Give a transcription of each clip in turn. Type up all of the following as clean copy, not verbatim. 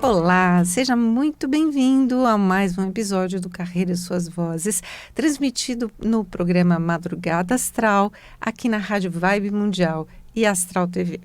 Olá, seja muito bem-vindo a mais um episódio do Carreira e Suas Vozes, transmitido no programa Madrugada Astral, aqui na Rádio Vibe Mundial e Astral TV.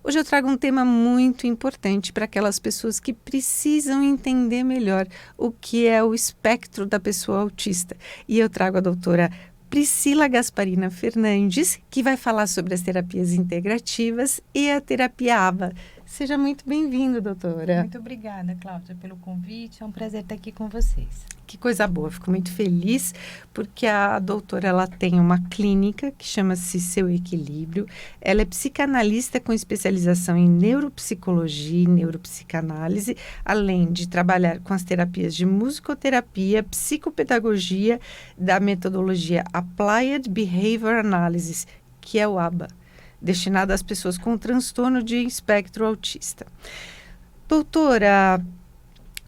Hoje eu trago um tema muito importante para aquelas pessoas que precisam entender melhor o que é o espectro da pessoa autista. E eu trago a doutora Priscila Gasparina Fernandes, que vai falar sobre as terapias integrativas e a terapia ABA. Seja muito bem-vindo, doutora. Muito obrigada, Cláudia, pelo convite. É um prazer estar aqui com vocês. Que coisa boa, fico muito feliz porque a doutora ela tem uma clínica que chama-se Seu Equilíbrio. Ela é psicanalista com especialização em neuropsicologia e neuropsicanálise, além de trabalhar com as terapias de musicoterapia, psicopedagogia, da metodologia Applied Behavior Analysis, que é o ABA, destinada às pessoas com transtorno de espectro autista. Doutora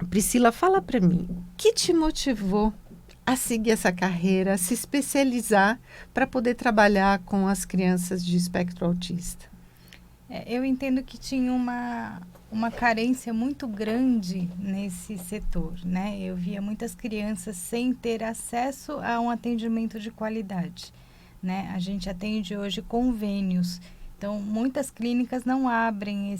Priscila, fala para mim, o que te motivou a seguir essa carreira, a se especializar para poder trabalhar com as crianças de espectro autista? Eu entendo que tinha uma carência muito grande nesse setor, né? Eu via muitas crianças sem ter acesso a um atendimento de qualidade, né? A gente atende hoje convênios. Então, muitas clínicas não abrem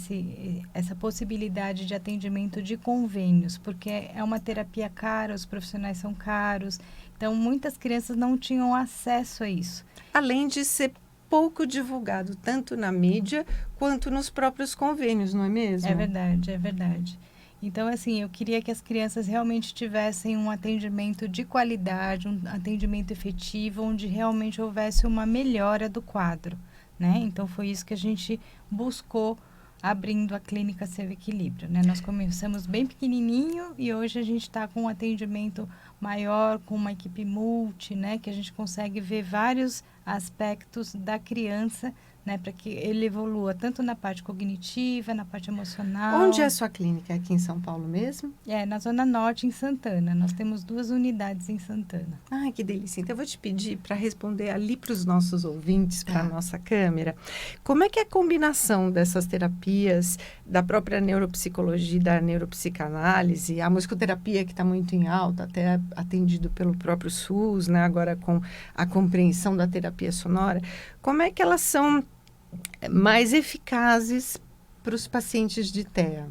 essa possibilidade de atendimento de convênios, porque é uma terapia cara, os profissionais são caros. Então, muitas crianças não tinham acesso a isso. Além de ser pouco divulgado, tanto na mídia quanto nos próprios convênios, não é mesmo? É verdade, é verdade. Então, assim, eu queria que as crianças realmente tivessem um atendimento de qualidade, um atendimento efetivo, onde realmente houvesse uma melhora do quadro, né? Então, foi isso que a gente buscou abrindo a clínica Seu Equilíbrio, né? Nós começamos bem pequenininho e hoje a gente está com um atendimento maior, com uma equipe multi, né? Que a gente consegue ver vários aspectos da criança, né, para que ele evolua tanto na parte cognitiva, na parte emocional. Onde é a sua clínica? Aqui em São Paulo mesmo? É, na Zona Norte, em Santana. Nós temos 2 unidades em Santana. Ai, que delícia. Então, eu vou te pedir para responder ali para os nossos ouvintes, para a nossa câmera, como é que é a combinação dessas terapias, da própria neuropsicologia, da neuropsicanálise, a musicoterapia que está muito em alta, até atendido pelo próprio SUS, né, agora com a compreensão da terapia sonora, como é que elas são mais eficazes para os pacientes de TEA?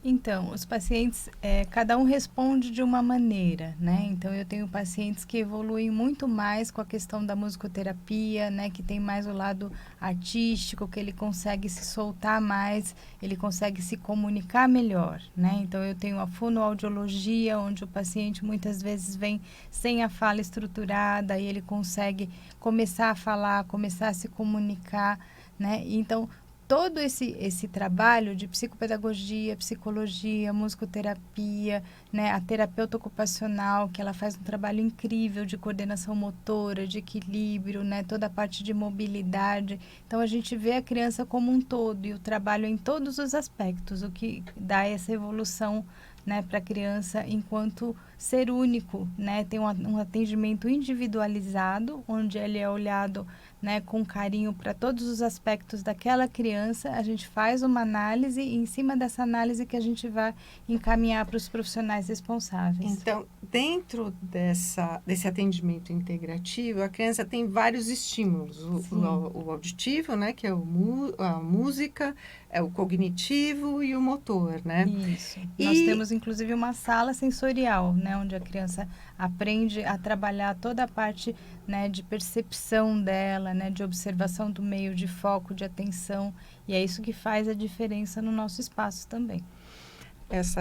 Então, os pacientes, cada um responde de uma maneira, né? Então, eu tenho pacientes que evoluem muito mais com a questão da musicoterapia, né? Que tem mais o lado artístico, que ele consegue se soltar mais, ele consegue se comunicar melhor, né? Então, eu tenho a fonoaudiologia, onde o paciente muitas vezes vem sem a fala estruturada e ele consegue começar a falar, começar a se comunicar, né? Então, todo esse trabalho de psicopedagogia, psicologia, musicoterapia, né, a terapeuta ocupacional, que ela faz um trabalho incrível de coordenação motora, de equilíbrio, né, toda a parte de mobilidade. Então, a gente vê a criança como um todo e o trabalho em todos os aspectos, o que dá essa evolução, né, para a criança enquanto ser único, né, tem um atendimento individualizado, onde ele é olhado, né, com carinho para todos os aspectos daquela criança. A gente faz uma análise e em cima dessa análise que a gente vai encaminhar para os profissionais responsáveis. Então, dentro desse atendimento integrativo, a criança tem vários estímulos. O auditivo, né, que é a música, é o cognitivo e o motor, né? Isso. Nós temos, inclusive, uma sala sensorial, né, onde a criança aprende a trabalhar toda a parte, né, de percepção dela, né, de observação do meio, de foco, de atenção. E é isso que faz a diferença no nosso espaço também.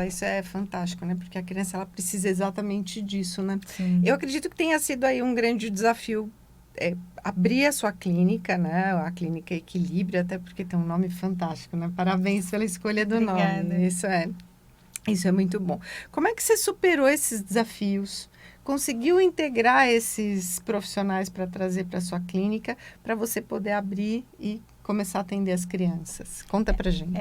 Isso é fantástico, né? Porque a criança, ela precisa exatamente disso, né? Sim. Eu acredito que tenha sido aí um grande desafio abrir a sua clínica, né? A Clínica Equilíbrio, até porque tem um nome fantástico, né? Parabéns pela escolha do Obrigada. nome. Isso é muito bom. Como é que você superou esses desafios? Conseguiu integrar esses profissionais para trazer para a sua clínica, para você poder abrir e começar a atender as crianças? Conta pra gente.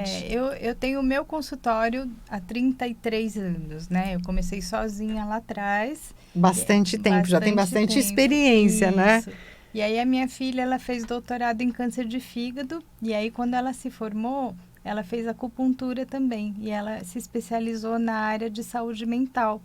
Eu tenho o meu consultório há 33 anos, né? Eu comecei sozinha lá atrás. Bastante tempo, já tem bastante tempo. experiência, né? E aí a minha filha, ela fez doutorado em câncer de fígado, e aí quando ela se formou, ela fez acupuntura também e ela se especializou na área de saúde mental.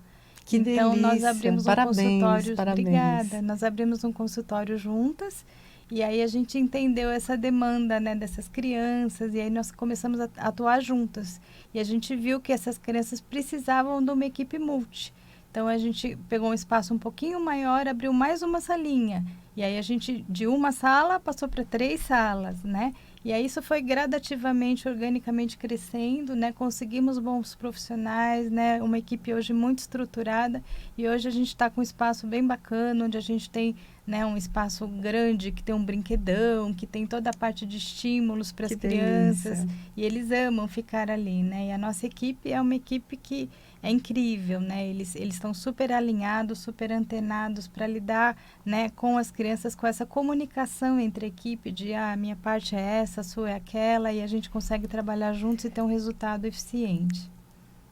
Que então, delícia. nós abrimos Parabéns, um consultório. parabéns. Obrigada. Nós abrimos um consultório juntas e aí a gente entendeu essa demanda, né, dessas crianças e aí nós começamos a atuar juntas. E a gente viu que essas crianças precisavam de uma equipe multi. Então, a gente pegou um espaço um pouquinho maior, abriu mais uma salinha. E aí, a gente, de uma sala, passou para 3 salas, né? E aí, isso foi gradativamente, organicamente crescendo, né? Conseguimos bons profissionais, né? Uma equipe hoje muito estruturada. E hoje, a gente está com um espaço bem bacana, onde a gente tem, né, um espaço grande, que tem um brinquedão, que tem toda a parte de estímulos para as crianças. Delícia. E eles amam ficar ali, né? E a nossa equipe é uma equipe que é incrível, né? Eles estão super alinhados, super antenados para lidar, né, com as crianças, com essa comunicação entre a equipe de a minha parte é essa, a sua é aquela, e a gente consegue trabalhar juntos e ter um resultado eficiente.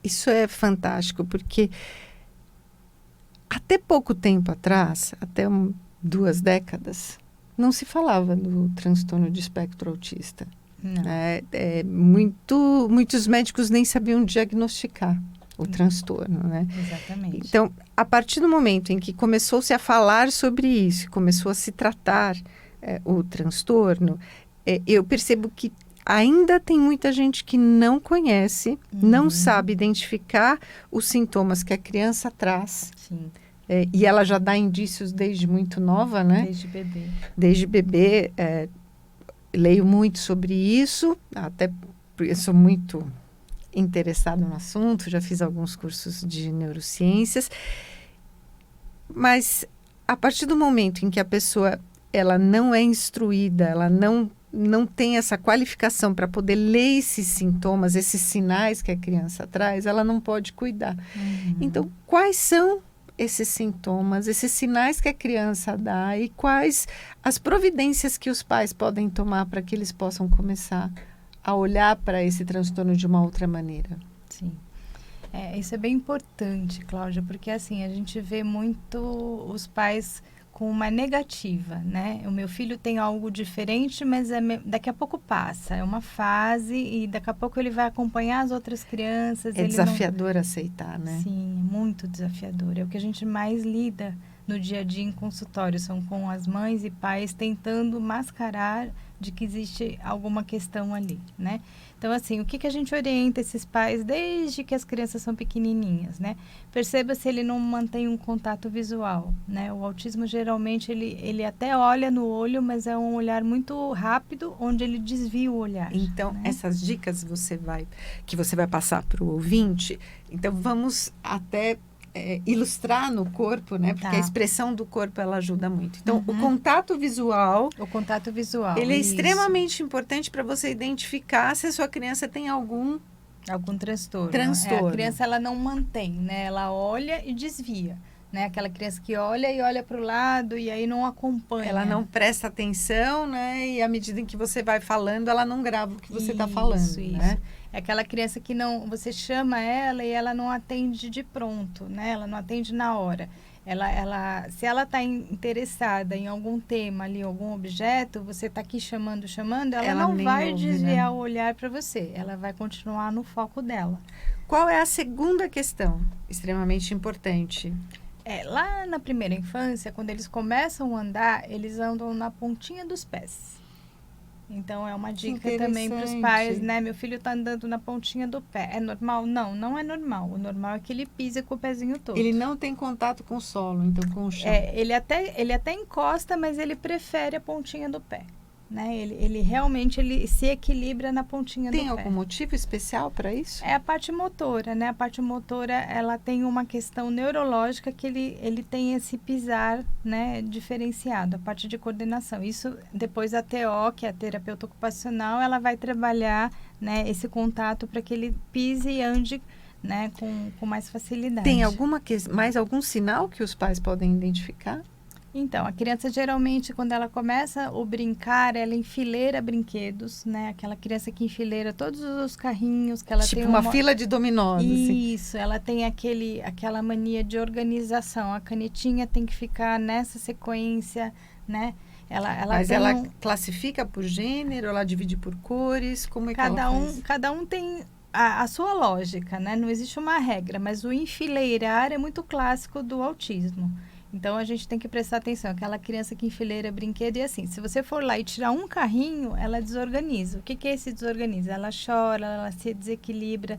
Isso é fantástico, porque até pouco tempo atrás, até 2 décadas, não se falava do transtorno de espectro autista. Não. Muitos médicos nem sabiam diagnosticar o transtorno, né? Exatamente. Então, a partir do momento em que começou-se a falar sobre isso, começou a se tratar o transtorno, eu percebo que ainda tem muita gente que não conhece, não sabe identificar os sintomas que a criança traz. Sim. E ela já dá indícios desde muito nova, né? Desde bebê. Desde bebê, leio muito sobre isso, até porque eu sou muito interessada no assunto, já fiz alguns cursos de neurociências, mas a partir do momento em que a pessoa ela não é instruída, ela não tem essa qualificação para poder ler esses sintomas, esses sinais que a criança traz, ela não pode cuidar. Então, quais são esses sintomas, esses sinais que a criança dá e quais as providências que os pais podem tomar para que eles possam começar a olhar para esse transtorno de uma outra maneira? Sim. Isso é bem importante, Cláudia, porque assim, a gente vê muito os pais com uma negativa, né? O meu filho tem algo diferente, mas daqui a pouco passa, é uma fase e daqui a pouco ele vai acompanhar as outras crianças. É desafiador aceitar, né? Sim, é muito desafiador. É o que a gente mais lida no dia a dia em consultório, são com as mães e pais tentando mascarar de que existe alguma questão ali, né? Então, assim, o que a gente orienta esses pais desde que as crianças são pequenininhas, né? Perceba se ele não mantém um contato visual, né? O autismo, geralmente, ele até olha no olho, mas é um olhar muito rápido, onde ele desvia o olhar. Então, né? essas dicas que você vai passar para o ouvinte, então vamos até ilustrar no corpo, né? Porque a expressão do corpo, ela ajuda muito. Então, o contato visual... O contato visual, ele é extremamente importante para você identificar se a sua criança tem algum transtorno. A criança, ela não mantém, né? Ela olha e desvia. Né? Aquela criança que olha e olha para o lado e aí não acompanha. Ela não presta atenção, né? E à medida em que você vai falando, ela não grava o que você está falando. Isso. Né? É aquela criança que não, você chama ela e ela não atende de pronto, né? Ela não atende na hora. Se ela está interessada em algum tema ali, algum objeto, você está aqui chamando, ela não vai desviar o olhar para você. Ela vai continuar no foco dela. Qual é a segunda questão extremamente importante? Lá na primeira infância, quando eles começam a andar, eles andam na pontinha dos pés. Então, é uma dica também para os pais, né? Meu filho está andando na pontinha do pé. É normal? Não, não é normal. O normal é que ele pise com o pezinho todo. Ele não tem contato com o solo, então com o chão. Ele até encosta, mas ele prefere a pontinha do pé. Né? Ele realmente se equilibra na pontinha do pé. Tem algum motivo especial para isso? É a parte motora, né? A parte motora, ela tem uma questão neurológica que ele tem esse pisar, né, diferenciado, a parte de coordenação. Isso, depois a TO, que é a terapeuta ocupacional, ela vai trabalhar, né, esse contato para que ele pise e ande, né, com mais facilidade. Tem mais algum sinal que os pais podem identificar? Então, a criança geralmente, quando ela começa o brincar, ela enfileira brinquedos, né? Aquela criança que enfileira todos os carrinhos, que ela tipo tem uma fila de dominós. Isso, ela tem aquela mania de organização. A canetinha tem que ficar nessa sequência, né? Mas tem ela classifica por gênero, ela divide por cores, como é que ela faz? Cada um tem a sua lógica, né? Não existe uma regra, mas o enfileirar é muito clássico do autismo. Então, a gente tem que prestar atenção. Aquela criança que enfileira brinquedo e assim, se você for lá e tirar um carrinho, ela desorganiza. O que é esse desorganiza? Ela chora, ela se desequilibra.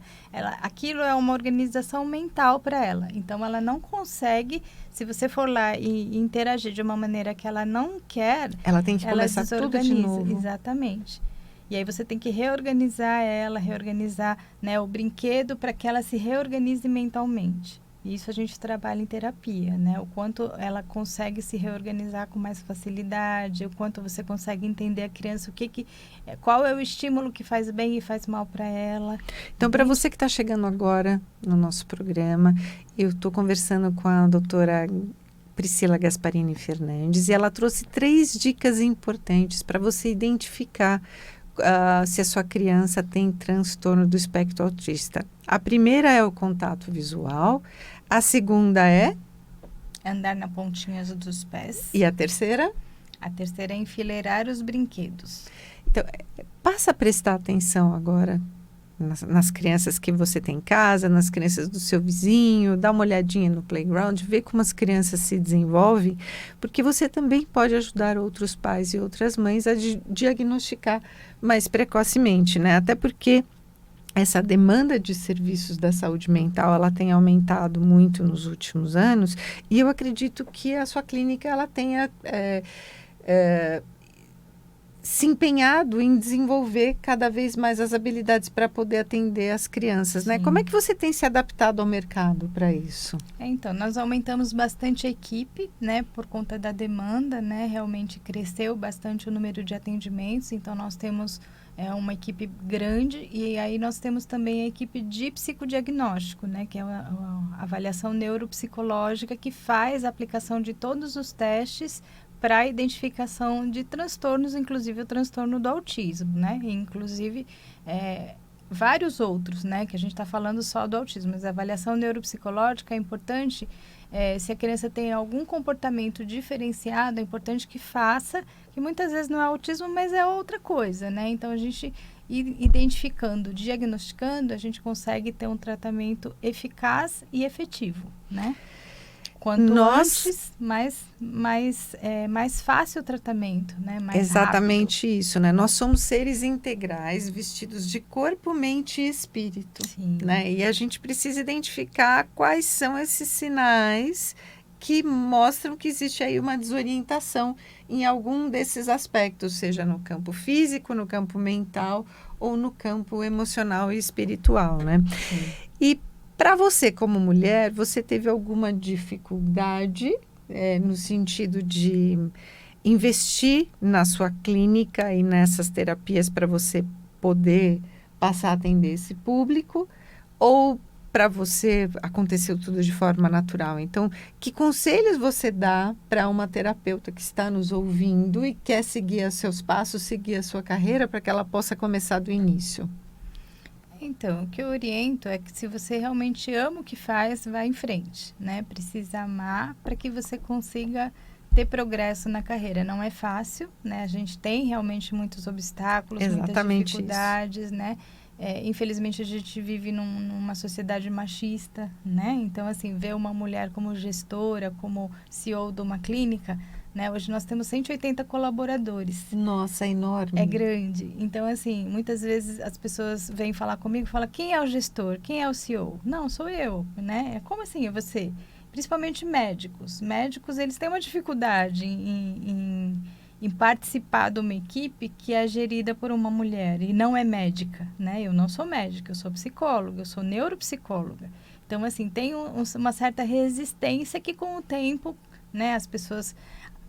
Aquilo é uma organização mental para ela. Então, ela não consegue, se você for lá e interagir de uma maneira que ela não quer, ela tem que começar tudo de novo. Exatamente. E aí você tem que reorganizar ela, né, o brinquedo para que ela se reorganize mentalmente. Isso a gente trabalha em terapia, né? O quanto ela consegue se reorganizar com mais facilidade, o quanto você consegue entender a criança, qual é o estímulo que faz bem e faz mal para ela. Então, para você que está chegando agora no nosso programa, eu estou conversando com a doutora Priscila Gasparini Fernandes e ela trouxe 3 dicas importantes para você identificar se a sua criança tem transtorno do espectro autista. A primeira é o contato visual, a segunda é? Andar na pontinha dos pés. E a terceira? A terceira é enfileirar os brinquedos. Então, passa a prestar atenção agora nas crianças que você tem em casa, nas crianças do seu vizinho, dá uma olhadinha no playground, vê como as crianças se desenvolvem, porque você também pode ajudar outros pais e outras mães a diagnosticar mais precocemente, né? Até porque essa demanda de serviços da saúde mental, ela tem aumentado muito nos últimos anos, e eu acredito que a sua clínica, ela tenha se empenhado em desenvolver cada vez mais as habilidades para poder atender as crianças, né? Como é que você tem se adaptado ao mercado para isso? Então, nós aumentamos bastante a equipe, né? Por conta da demanda, né? Realmente cresceu bastante o número de atendimentos, então nós temos uma equipe grande e aí nós temos também a equipe de psicodiagnóstico, né? Que é a avaliação neuropsicológica que faz a aplicação de todos os testes para a identificação de transtornos, inclusive o transtorno do autismo, né? E, inclusive, vários outros, né? Que a gente está falando só do autismo, mas a avaliação neuropsicológica é importante. Se a criança tem algum comportamento diferenciado, é importante que faça, que muitas vezes não é autismo, mas é outra coisa, né? Então, a gente identificando, diagnosticando, a gente consegue ter um eficaz e efetivo, né? Quanto antes, mais fácil o tratamento, né? Mais exatamente rápido. Isso, né? Nós somos seres integrais, vestidos de corpo, mente e espírito, Sim. Né? E a gente precisa identificar quais são esses sinais que mostram que existe aí uma desorientação em algum desses aspectos, seja no campo físico, no campo mental ou no campo emocional e espiritual, né? Sim. E para você, como mulher, você teve alguma dificuldade no sentido de investir na sua clínica e nessas terapias para você poder passar a atender esse público? Ou para você aconteceu tudo de forma natural? Então, que conselhos você dá para uma terapeuta que está nos ouvindo e quer seguir os seus passos, seguir a sua carreira para que ela possa começar do início? Então, o que eu oriento é que se você realmente ama o que faz, vá em frente, né? Precisa amar para que você consiga ter progresso na carreira. Não é fácil, né? A gente tem realmente muitos obstáculos, muitas dificuldades, né? Infelizmente, a gente vive numa sociedade machista, né? Então, assim, ver uma mulher como gestora, como CEO de uma clínica, né? Hoje nós temos 180 colaboradores. Nossa, é enorme. É grande. Então, assim, muitas vezes as pessoas vêm falar comigo e falam, quem é o gestor? Quem é o CEO? Não, sou eu, né? Como assim é você? Principalmente médicos. Médicos, eles têm uma dificuldade em participar de uma equipe que é gerida por uma mulher e não é médica, né? Eu não sou médica, eu sou psicóloga, eu sou neuropsicóloga. Então, assim, tem uma certa resistência que com o tempo, né, as pessoas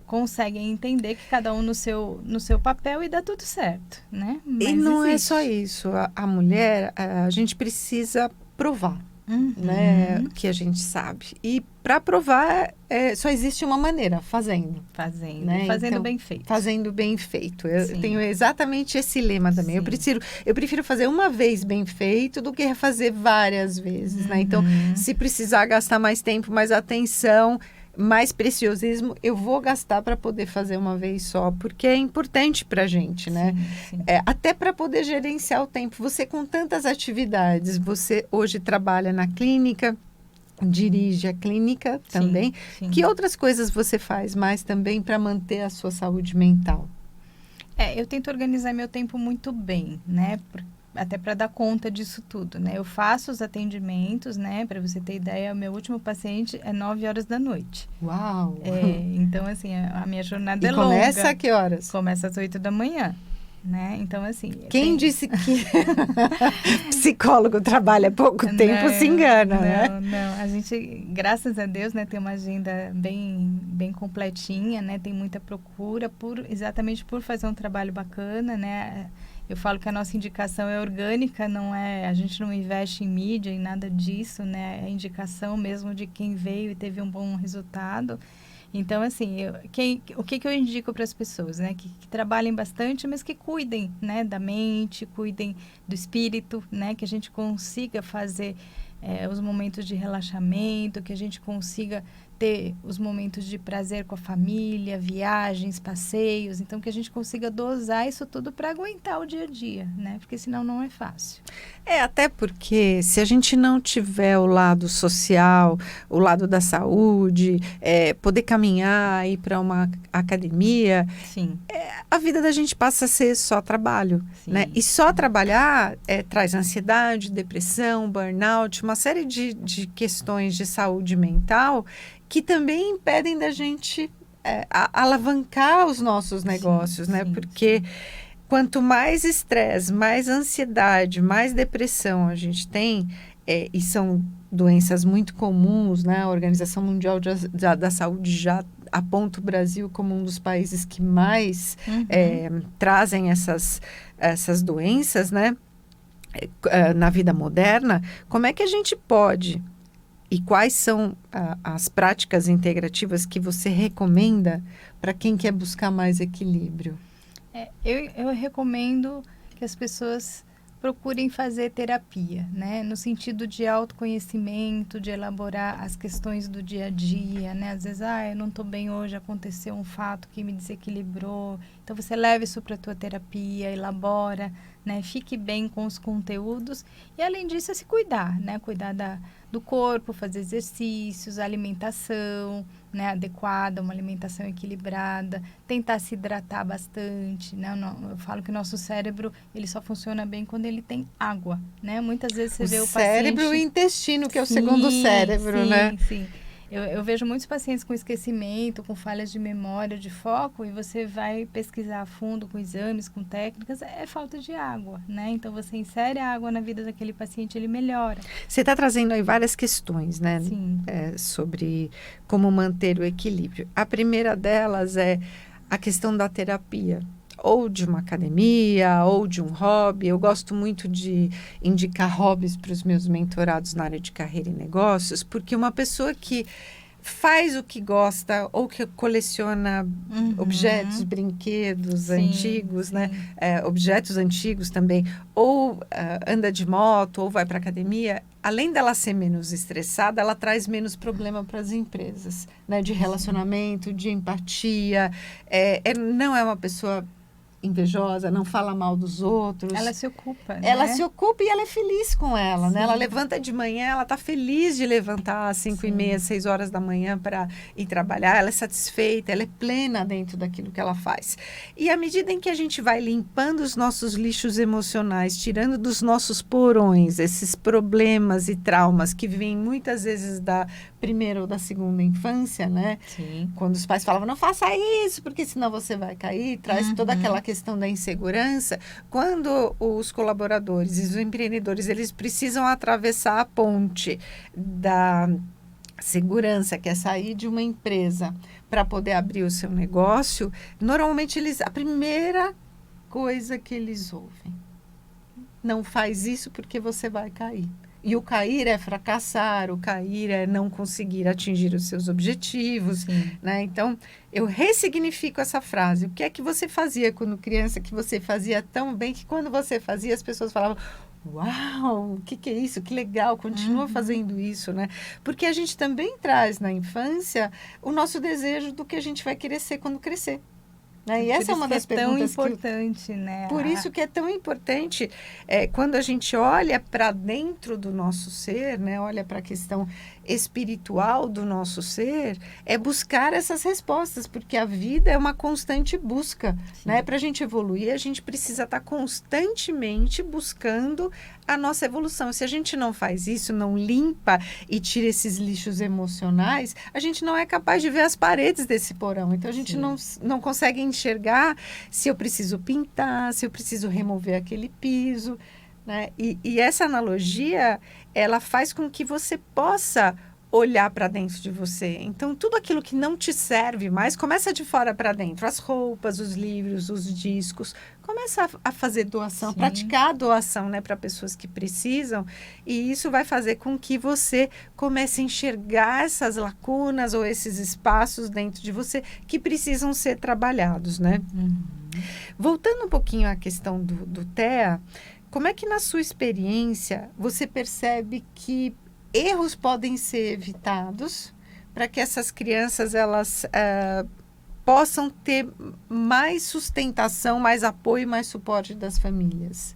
conseguem entender que cada um no seu papel e dá tudo certo, né? Mas e não existe. É só isso. A mulher, a gente precisa provar, né? Que a gente sabe. E para provar, só existe uma maneira, fazendo. Né? Fazendo então, bem feito. Fazendo bem feito. Eu tenho exatamente esse lema também. Eu prefiro fazer uma vez bem feito do que fazer várias vezes, né? Então, se precisar gastar mais tempo, mais atenção, mais preciosismo eu vou gastar para poder fazer uma vez só, porque é importante para a gente, né? Sim, sim. Até para poder gerenciar o tempo. Você com tantas atividades, você hoje trabalha na clínica, dirige a clínica também. Sim. Que outras coisas você faz mais também para manter a sua saúde mental? Eu tento organizar meu tempo muito bem, né? Até para dar conta disso tudo, né? Eu faço os atendimentos, né? Para você ter ideia, o meu último paciente é 9 horas da noite. Uau! Então, assim, a minha jornada é E longa. começa a que horas? Começa às 8 da manhã, né? Então, assim... Quem disse que psicólogo trabalha pouco tempo se engana, né? Não. A gente, graças a Deus, né, tem uma agenda bem completinha, né? Tem muita procura, exatamente por fazer um trabalho bacana, né? Eu falo que a nossa indicação é orgânica, a gente não investe em mídia, em nada disso, né? É indicação mesmo de quem veio e teve um bom resultado. Então, assim, o que eu indico para as pessoas, né? Que trabalhem bastante, mas que cuidem, né? Da mente, cuidem do espírito, né? Que a gente consiga fazer os momentos de relaxamento, que a gente consiga ter os momentos de prazer com a família, viagens, passeios. Então, que a gente consiga dosar isso tudo para aguentar o dia a dia, né? Porque senão não é fácil. Até porque se a gente não tiver o lado social, o lado da saúde, poder caminhar, ir para uma academia, Sim. A vida da gente passa a ser só trabalho, Sim. né? E só trabalhar traz ansiedade, depressão, burnout, uma série de questões de saúde mental que também impedem da gente alavancar os nossos negócios, né? Porque quanto mais estresse, mais ansiedade, mais depressão a gente tem, e são doenças muito comuns, né? A Organização Mundial da Saúde já aponta o Brasil como um dos países que mais trazem essas doenças, né? Na vida moderna. Como é que a gente pode... E quais são as práticas integrativas que você recomenda para quem quer buscar mais equilíbrio? Eu recomendo que as pessoas procurem fazer terapia, né? No sentido de autoconhecimento, de elaborar as questões do dia a dia, né? Às vezes, eu não estou bem hoje, aconteceu um fato que me desequilibrou. Então, você leva isso para a tua terapia, elabora, né? Fique bem com os conteúdos. E, além disso, é se cuidar, né? Cuidar do corpo, fazer exercícios, alimentação, né, adequada, uma alimentação equilibrada, tentar se hidratar bastante, né? Eu falo que o nosso cérebro, ele só funciona bem quando ele tem água, né? Muitas vezes você vê o paciente... cérebro e o intestino, que é o segundo cérebro, né? Sim. Eu vejo muitos pacientes com esquecimento, com falhas de memória, de foco, e você vai pesquisar a fundo com exames, com técnicas, é falta de água, né? Então, você insere a água na vida daquele paciente, ele melhora. Você está trazendo aí várias questões, né? Sim. Sobre como manter o equilíbrio. A primeira delas é a questão da terapia. Ou de uma academia, ou de um hobby. Eu gosto muito de indicar hobbies para os meus mentorados na área de carreira e negócios, porque uma pessoa que faz o que gosta ou que coleciona objetos, brinquedos antigos, né? Objetos antigos também, ou anda de moto, ou vai para academia, além dela ser menos estressada, ela traz menos problema para as empresas, né? De relacionamento, de empatia. Não é uma pessoa invejosa, não fala mal dos outros. Ela se ocupa, né? Ela se ocupa e ela é feliz com ela, né? Ela levanta de manhã, ela tá feliz de levantar às 5h30, 6 horas da manhã para ir trabalhar. Ela é satisfeita, ela é plena dentro daquilo que ela faz. E à medida em que a gente vai limpando os nossos lixos emocionais, tirando dos nossos porões esses problemas e traumas que vêm muitas vezes da primeira ou da segunda infância, né? Sim. Quando os pais falavam, não faça isso, porque senão você vai cair, traz toda aquela questão da insegurança. Quando os colaboradores e os empreendedores, eles precisam atravessar a ponte da segurança, que é sair de uma empresa para poder abrir o seu negócio, normalmente a primeira coisa que eles ouvem, não faz isso porque você vai cair. E o cair é fracassar, o cair é não conseguir atingir os seus objetivos, né? Então, eu ressignifico essa frase. O que é que você fazia quando criança, que você fazia tão bem, que quando você fazia, as pessoas falavam, Uau, o que é isso? Que legal, continua fazendo isso, né? Porque a gente também traz na infância o nosso desejo do que a gente vai querer ser quando crescer. Né? E essa é uma das perguntas que é tão importante, né? Por isso que é tão importante, quando a gente olha para dentro do nosso ser, né? Olha para a questão espiritual do nosso ser, é buscar essas respostas, porque a vida é uma constante busca. Né? Para a gente evoluir, a gente precisa estar constantemente buscando a nossa evolução. Se a gente não faz isso, não limpa e tira esses lixos emocionais, a gente não é capaz de ver as paredes desse porão. Então, a gente não consegue enxergar se eu preciso pintar, se eu preciso remover aquele piso. Né? E essa analogia, ela faz com que você possa olhar para dentro de você. Então, tudo aquilo que não te serve mais, começa de fora para dentro. As roupas, os livros, os discos. Começa a fazer doação, a praticar a doação, né, para pessoas que precisam. E isso vai fazer com que você comece a enxergar essas lacunas ou esses espaços dentro de você que precisam ser trabalhados, né? Voltando um pouquinho à questão do TEA, como é que na sua experiência você percebe que erros podem ser evitados para que essas crianças elas possam ter mais sustentação, mais apoio, mais suporte das famílias?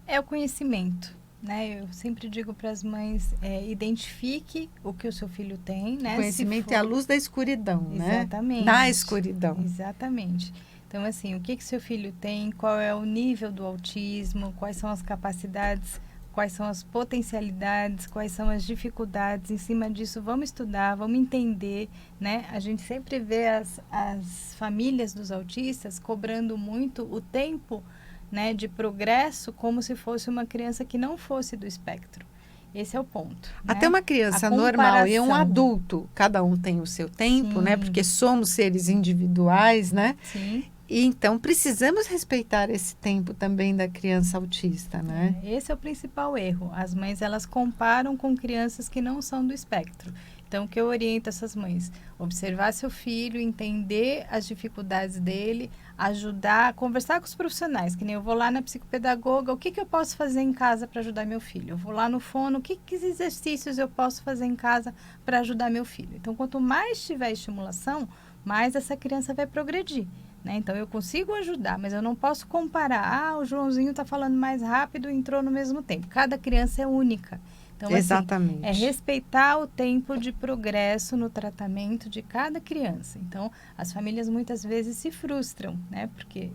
É o conhecimento, né? Eu sempre digo para as mães, identifique o que o seu filho tem, né? O conhecimento é a luz da escuridão, né? Exatamente. Na escuridão. Exatamente. Então, assim, o que seu filho tem, qual é o nível do autismo, quais são as capacidades, quais são as potencialidades, quais são as dificuldades. Em cima disso, vamos estudar, vamos entender, né? A gente sempre vê as famílias dos autistas cobrando muito o tempo, né, de progresso como se fosse uma criança que não fosse do espectro. Esse é o ponto. Até né? uma criança normal e um adulto, cada um tem o seu tempo, né? Porque somos seres individuais, né? Sim. E então precisamos respeitar esse tempo também da criança autista, né? Esse é o principal erro. As mães, elas comparam com crianças que não são do espectro. Então, o que eu oriento essas mães? Observar seu filho, entender as dificuldades dele, ajudar, conversar com os profissionais, que nem eu vou lá na psicopedagoga, o que eu posso fazer em casa para ajudar meu filho? Eu vou lá no fono, que exercícios eu posso fazer em casa para ajudar meu filho? Então, quanto mais tiver estimulação, mais essa criança vai progredir. Né? Então, eu consigo ajudar, mas eu não posso comparar. O Joãozinho está falando mais rápido e entrou no mesmo tempo. Cada criança é única. Então, exatamente. Assim, é respeitar o tempo de progresso no tratamento de cada criança. Então, as famílias muitas vezes se frustram, né? Porque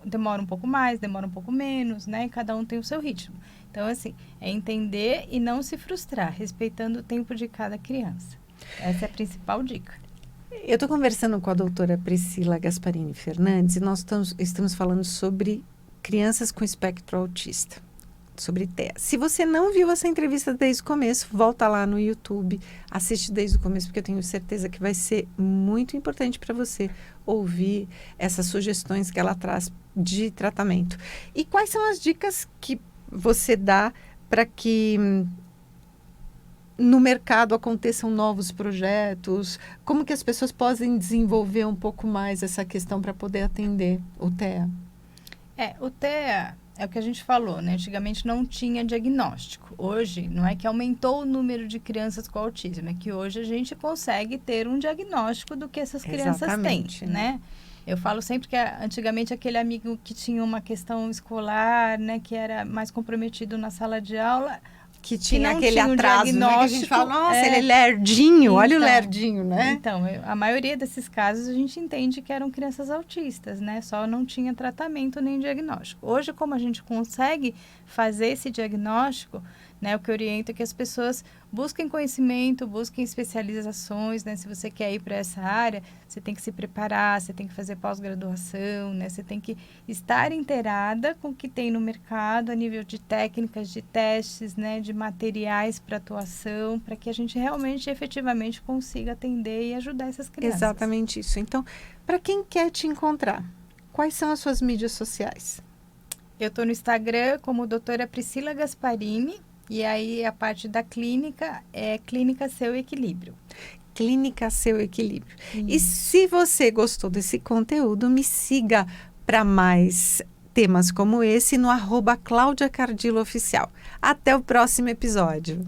demora um pouco mais, demora um pouco menos, né? E cada um tem o seu ritmo. Então, assim, é entender e não se frustrar, respeitando o tempo de cada criança. Essa é a principal dica. Eu estou conversando com a doutora Priscila Gasparini Fernandes e nós estamos falando sobre crianças com espectro autista, sobre TEA. Se você não viu essa entrevista desde o começo, volta lá no YouTube, assiste desde o começo, porque eu tenho certeza que vai ser muito importante para você ouvir essas sugestões que ela traz de tratamento. E quais são as dicas que você dá para que no mercado aconteçam novos projetos? Como que as pessoas podem desenvolver um pouco mais essa questão para poder atender o TEA? O TEA é o que a gente falou, né? Antigamente não tinha diagnóstico. Hoje, não é que aumentou o número de crianças com autismo, é que hoje a gente consegue ter um diagnóstico do que essas crianças têm, né? Eu falo sempre que antigamente aquele amigo que tinha uma questão escolar, né? Que era mais comprometido na sala de aula, que tinha aquele atraso, né? Que a gente fala, nossa, ele é lerdinho, então, olha o lerdinho, né? Então, a maioria desses casos a gente entende que eram crianças autistas, né? Só não tinha tratamento nem diagnóstico. Hoje, como a gente consegue fazer esse diagnóstico, né? O que eu oriento é que as pessoas busquem conhecimento, busquem especializações, né? Se você quer ir para essa área, você tem que se preparar, você tem que fazer pós-graduação, né? Você tem que estar inteirada com o que tem no mercado a nível de técnicas, de testes, né? De materiais para atuação, para que a gente realmente, efetivamente, consiga atender e ajudar essas crianças. Exatamente isso. Então, para quem quer te encontrar, quais são as suas mídias sociais? Eu estou no Instagram como doutora Priscila Gasparini. E aí, a parte da clínica é Clínica Seu Equilíbrio. Clínica Seu Equilíbrio. Isso. E se você gostou desse conteúdo, me siga para mais temas como esse no @CláudiaCardillo Oficial. Até o próximo episódio.